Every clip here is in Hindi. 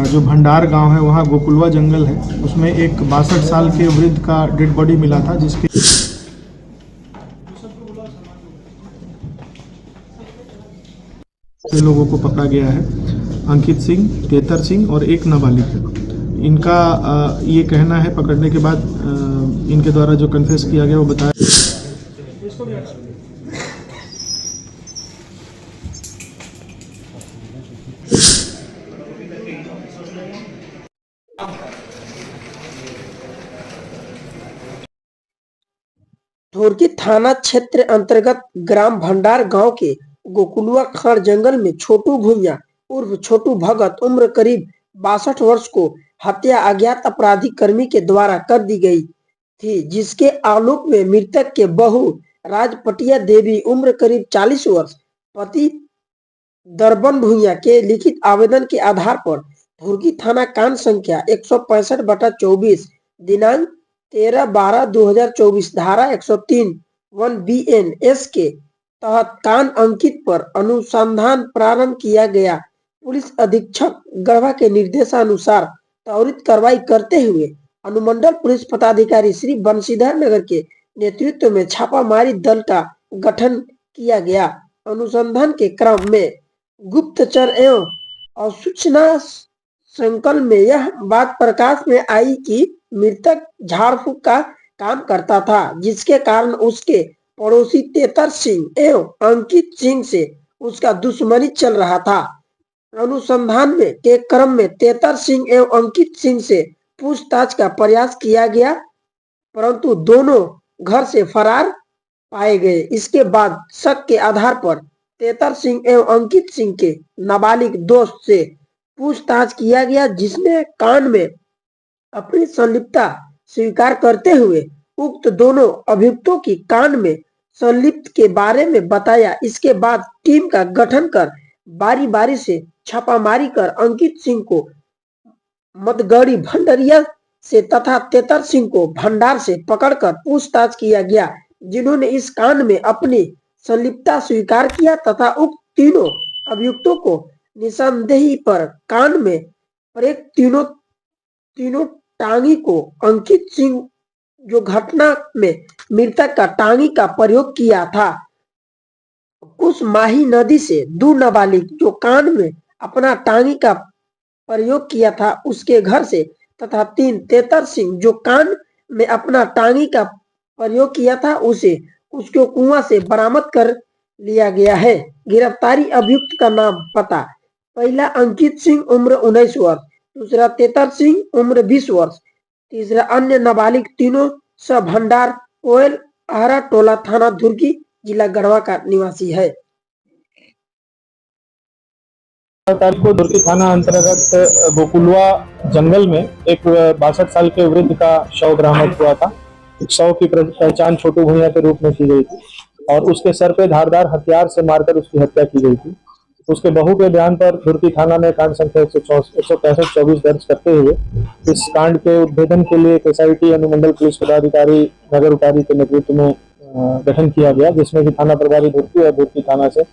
जो भंडार गांव है वहाँ गोकुलवा जंगल है, उसमें एक 62 साल के वृद्ध का डेड बॉडी मिला था, जिसके लोगों को पकड़ा गया है। अंकित सिंह, तेतर सिंह और एक नाबालिग है। इनका ये कहना है, पकड़ने के बाद इनके द्वारा जो कन्फेस किया गया वो बताया। ढोरकी थाना क्षेत्र अंतर्गत ग्राम भंडार गांव के गोकुलवा खाड़ जंगल में छोटू भूमिया उर्फ छोटू भगत उम्र करीब 62 वर्ष को हत्या अज्ञात आपराधिक कर्मी के द्वारा कर दी गई थी, जिसके आलोक में मृतक के बहू राजपटिया देवी उम्र करीब 40 वर्ष पति दर्पण भूमिया के लिखित आवेदन के आधार पर ढोरकी थाना कांड संख्या 165/24 दिनांक 13/12/2024 धारा 103 1 BNS के तहत कांड अंकित पर अनुसंधान प्रारंभ किया गया। पुलिस अधीक्षक गढ़वा के निर्देशानुसार त्वरित कार्रवाई करते हुए अनुमंडल पुलिस पदाधिकारी श्री बंशीधर नगर के नेतृत्व में छापामारी दल का गठन किया गया। अनुसंधान के क्रम में गुप्तचर एवं असूचना संकल में यह बात प्रकाश में आई कि मृतक झाड़ फूक का काम करता था, जिसके कारण उसके पड़ोसी तेतर सिंह एवं अंकित सिंह से उसका दुश्मनी चल रहा था। अनुसंधान में के क्रम में तेतर सिंह एवं अंकित सिंह से पूछताछ का प्रयास किया गया, परंतु दोनों घर से फरार पाए गए। इसके बाद शक के आधार पर तेतर सिंह एवं अंकित सिंह के नाबालिग दोस्त से पूछताछ किया गया, जिसने कांड में अपनी संलिप्तता स्वीकार करते हुए उक्त दोनों अभियुक्तों की कांड में संलिप्त के बारे में बताया। इसके बाद टीम का गठन कर बारी बारी से छापामारी कर अंकित सिंह को मतगढ़ी भंडरिया से तथा तेतर सिंह को भंडार से पकड़कर पूछताछ किया गया, जिन्होंने इस कांड में अपनी संलिप्तता स्वीकार किया तथा उक्त तीनों अभियुक्तों को निसंदेही पर कांड में प्रयुक्त तीनों टांगी को अंकित सिंह जो घटना में मृतक का टांगी का प्रयोग किया था, कुशमाही नदी से 2 नाबालिग जो कांड में अपना टांगी का प्रयोग किया था उसके घर से तथा 3 तेतर सिंह जो कांड में अपना टांगी का प्रयोग किया था उसे उसके कुआं से बरामद कर लिया गया है। गिरफ्तारी अभियुक्त का नाम पता: पहला अंकित सिंह उम्र 19 वर्ष, दूसरा तेतर सिंह उम्र 20 वर्ष, तीसरा अन्य नाबालिग तीनों सब भंडार कोयल आहरा टोला थाना ढोरकी जिला गढ़वा का निवासी है। तारीख को ढोरकी थाना अंतर्गत गोकुलवा जंगल में एक 62 साल के वृद्ध का शव बरामद हुआ था। शव की पहचान छोटू भूमिया के रूप में की गई थी और उसके सर पे धारदार हथियार से मारकर उसकी हत्या की गई थी। उसके बहू के बयान पर ढोरकी थाना में कांड संख्या 165/24 दर्ज करते हुए इस कांड के उद्भेदन के लिए SIT अनुमंडल पुलिस पदाधिकारी नगर उटारी के नेतृत्व में गठन किया गया, जिसमें कि थाना प्रभारी ढोरकी और ढोरकी थाना से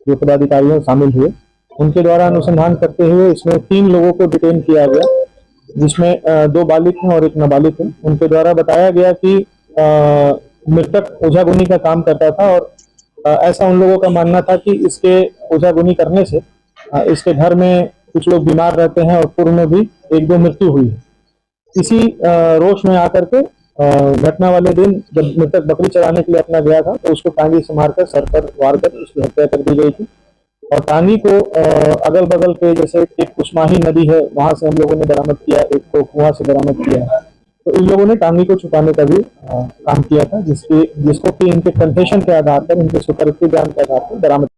जो पदाधिकारी शामिल हुए। उनके द्वारा अनुसंधान करते हुए इसमें 3 लोगों को डिटेन किया गया, जिसमें 2 बालिग हैं और 1 नाबालिग है। उनके द्वारा बताया गया कि मृतक ओझागुनी का काम करता था और ऐसा उन लोगों का मानना था कि इसके ओझागुनी करने से इसके घर में कुछ लोग बीमार रहते हैं और पूर्व में भी 1-2 मृत्यु हुई है। इसी रोष में आकर के घटना वाले दिन जब मृतक बकरी चराने के लिए अपना गया था तो उसको टांगी से मारकर सर पर वार कर उसकी हत्या कर दी गई थी। और टांगी को अगल बगल के जैसे एक कुशमाही नदी है वहां से हम लोगों ने बरामद किया, एक को कुआं से बरामद किया। तो इन लोगों ने टांगी को छुपाने का भी काम किया था, जिसको कि इनके कन्फेशन के आधार पर, इनके सुपरस्टिक बयान के आधार पर बरामद